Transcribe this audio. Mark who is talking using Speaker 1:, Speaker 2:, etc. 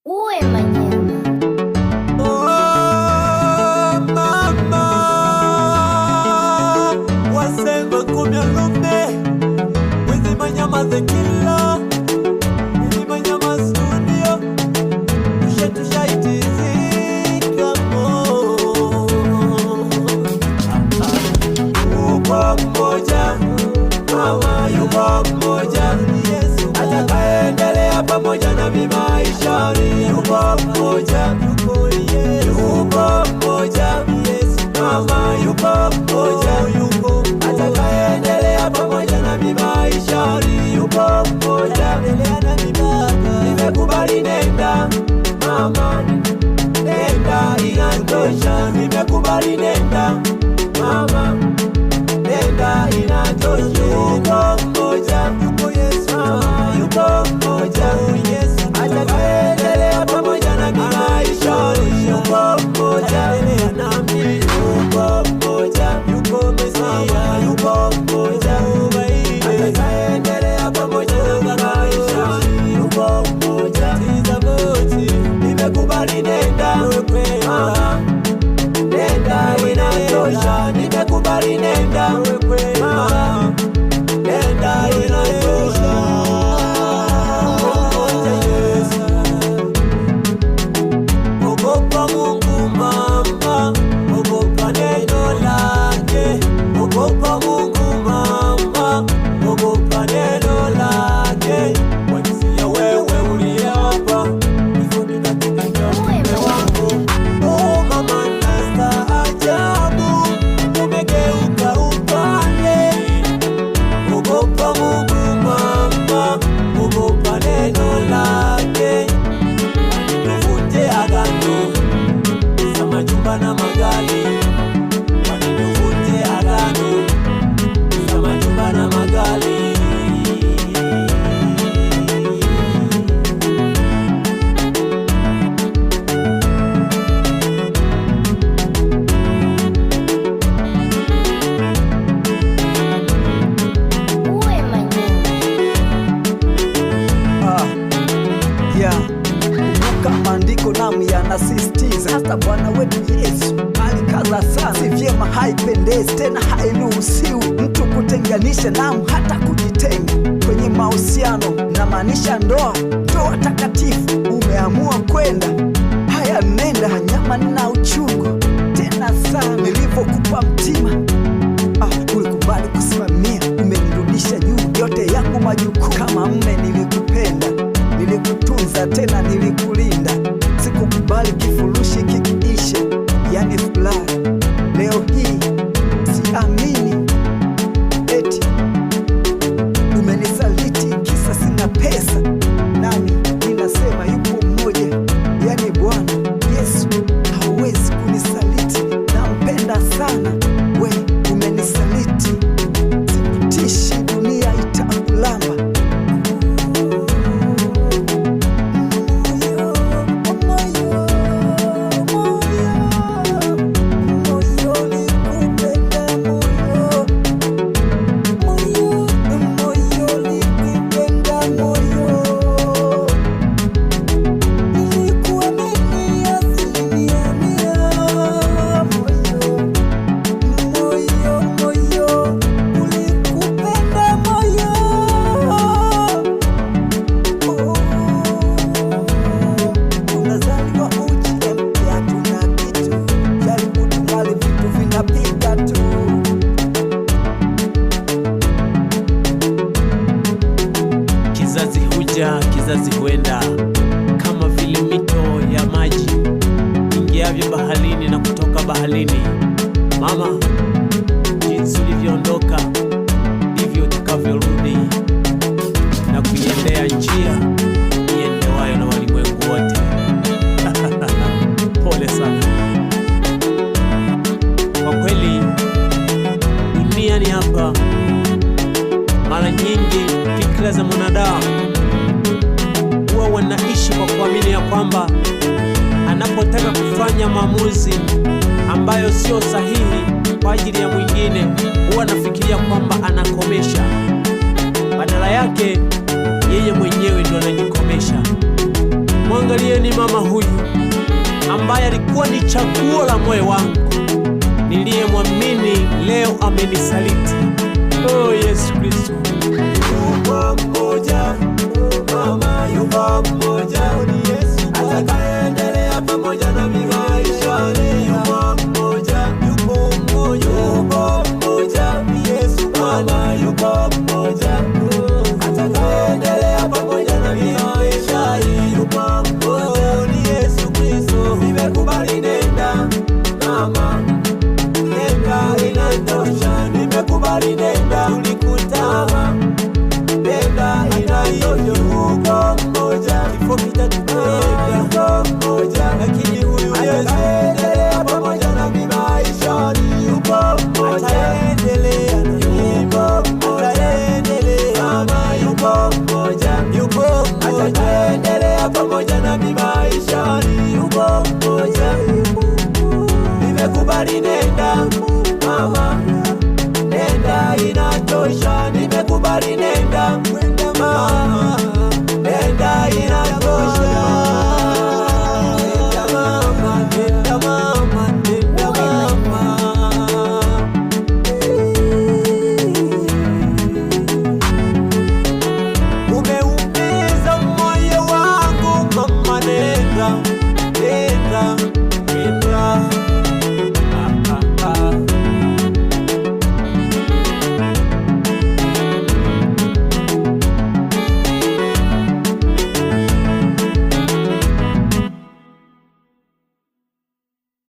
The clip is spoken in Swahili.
Speaker 1: Uwe Manyema.
Speaker 2: Oh, mama, wasema kumya lume Wizi Manyama the killer, Wizi Manyama studio, tushaitizika mo. Yuko mmoja, mama yuko mmoja, atakaendelea pamoja na maisha. Yuko mmoja, yuko mmoja, mama yuko mmoja, atakaendelea pamoja na maisha. Yuko mmoja, nimekubali, nenda mama, nenda inatosha. Nimekubali, nenda mama, nenda inatosha. Yuko mmoja, yuko Yesu, mama yuko mmoja, atakaendelea pamoja na maisha. Yuko mmoja, yuko mmoja, yuko Mesia, yuko mmoja, atakaendelea pamoja na maisha. Yuko mmoja, nimekubali, nenda mama, nenda inatosha. Nimekubali, nenda mama, nenda inatosha. Ogopa Mungu mama, ogopa neno lake. Ogopa Mungu mama, ogopa neno lake. Wanisia wewe uliapa, hivyo ninakupiga mume wangu. Oh mama, nastaajabu, umegeuka upande. Ogopa Mungu mama, ogopa neno lake. Tuvunje agano za majumba na magari, tuvunje agano za majumba na magari.
Speaker 1: Uwe Manyema.
Speaker 3: Kumbuka maandiko namu yanasisitiza, hata Bwana wetu Yesu alikaza sana. Si vyema, haipendezi tena hairuhusiwi mtu kutenganisha namu hata kujitenga kwenye mahusiano, na maanisha ndoa takatifu. Umeamua kwenda, haya nenda. Nyama na uchungu tena sana, nilivyokupa mtima ulikubali kusimamia. Umenirudisha juu yote yangu majukumu. Kama mme nilikupenda, nilikutunza tena nilikulinda. Sikukubali kifurushi kikiisha, yani furaha. Leo hii siamini eti umenisaliti kisa sina pesa. Nami ninasema yupo mmoja, yani Bwana Yesu hawezi kunisaliti. Nampenda sana. We umenisaliti, sikutishi, dunia itakulamba.
Speaker 2: Kizazi huja, kizazi huenda, kama vile mito ya maji ingiavyo baharini na kutoka baharini. Mama, jinsi ulivyoondoka ndivyo utakavyorudi na kuiendea njia iendewayo na walimwengu wote. Pole sana. Kwa kweli dunia ni hapa. Mara nyingi fikra za mwanadamu huwa wanaishi kwa kuamini ya kwamba anapotaka kufanya maamuzi ambayo sio sahihi kwa ajili ya mwingine, huwa anafikiria kwamba anakomesha. Badala yake yeye mwenyewe ndo anajikomesha. Mwangalieni mama huyu ambaye alikuwa ni chaguo la moyo wangu, niliyemwamini leo amenisaliti. Oh Yesu Kristo.
Speaker 4: Yupo mmoja, mama yupo mmoja, ni Yesu atakayeendelea pamoja na maishani. Yupo mmoja, yupo mmoja, yupo mmoja, ni Yesu Bwana. Yupo mmoja atakayeendelea pamoja na maishani. Yupo mmoja, ni Yesu Kristo. Nimekubali, nenda mama, nenda, inatosha. Nimekubali, nenda, ulikutama, nenda, inatosha. Yupo mmoja, kifo kitatutenga.